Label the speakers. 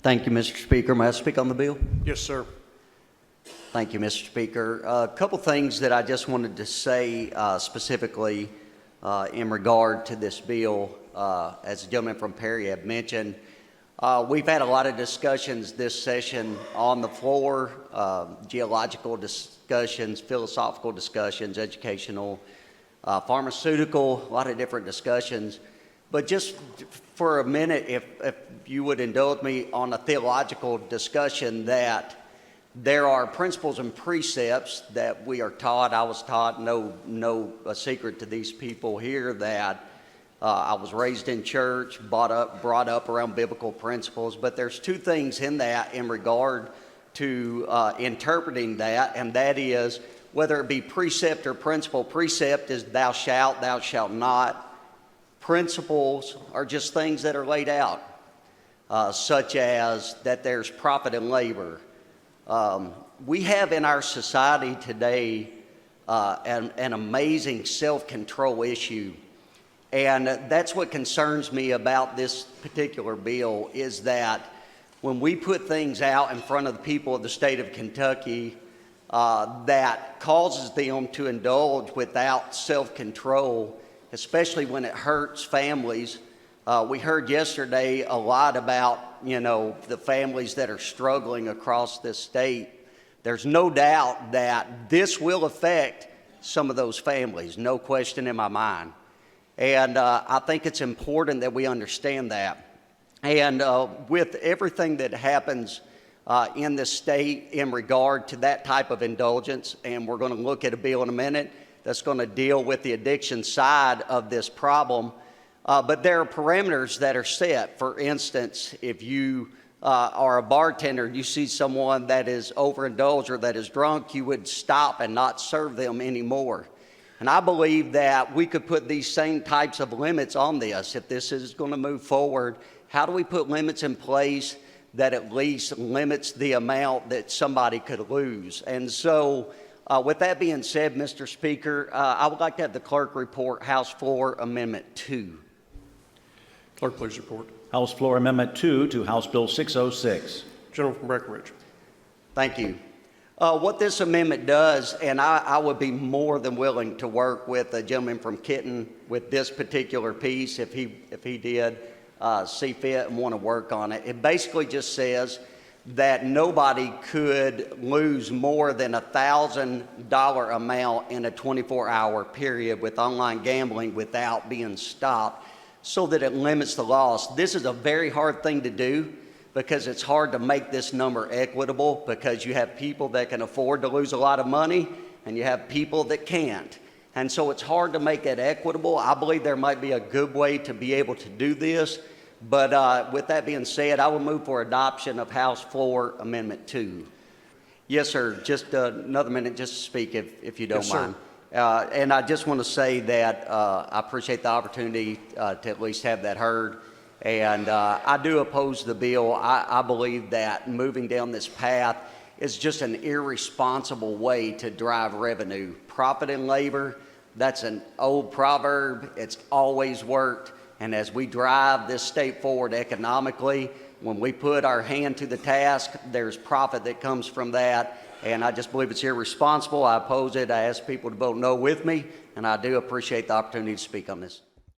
Speaker 1: Thank you, Mr. Speaker. May I speak on the bill?
Speaker 2: Yes, sir.
Speaker 1: Thank you, Mr. Speaker. A couple things that I just wanted to say specifically in regard to this bill. As the gentleman from Perry had mentioned, we've had a lot of discussions this session on the floor, geological discussions, philosophical discussions, educational, pharmaceutical, a lot of different discussions. But just for a minute, if you would indulge me on a theological discussion, that there are principles and precepts that we are taught. I was taught, no secret to these people here, that I was raised in church, brought up around biblical principles. But there's two things in that in regard to interpreting that, and that is whether it be precept or principle. Precept is thou shalt not. Principles are just things that are laid out, such as that there's profit in labor. We have in our society today an amazing self-control issue. And that's what concerns me about this particular bill, is that when we put things out in front of the people of the state of Kentucky that causes them to indulge without self-control, especially when it hurts families. We heard yesterday a lot about, the families that are struggling across this state. There's no doubt that this will affect some of those families, no question in my mind. And I think it's important that we understand that. And with everything that happens in this state in regard to that type of indulgence, and we're going to look at a bill in a minute that's going to deal with the addiction side of this problem. But there are parameters that are set. For instance, if you are a bartender, you see someone that is overindulged or that is drunk, you would stop and not serve them anymore. And I believe that we could put these same types of limits on this. If this is going to move forward, how do we put limits in place that at least limits the amount that somebody could lose? And so, with that being said, Mr. Speaker, I would like to have the clerk report House Floor Amendment 2.
Speaker 2: Clerk, please report.
Speaker 3: House Floor Amendment 2 to House Bill 606.
Speaker 2: Gentleman from Breckenridge.
Speaker 1: Thank you. What this amendment does, and I would be more than willing to work with a gentleman from Kenton with this particular piece if he did see fit and want to work on it. It basically just says that nobody could lose more than a $1,000 amount in a 24-hour period with online gambling without being stopped, so that it limits the loss. This is a very hard thing to do because it's hard to make this number equitable, because you have people that can afford to lose a lot of money and you have people that can't. And so it's hard to make it equitable. I believe there might be a good way to be able to do this. But with that being said, I will move for adoption of House Floor Amendment 2. Yes, sir. Just another minute just to speak, if you don't mind. And I just want to say that I appreciate the opportunity to at least have that heard. And I do oppose the bill. I believe that moving down this path is just an irresponsible way to drive revenue. Profit in labor, that's an old proverb. It's always worked. And as we drive this state forward economically, when we put our hand to the task, there's profit that comes from that. And I just believe it's irresponsible. I oppose it. I ask people to vote no with me, and I do appreciate the opportunity to speak on this.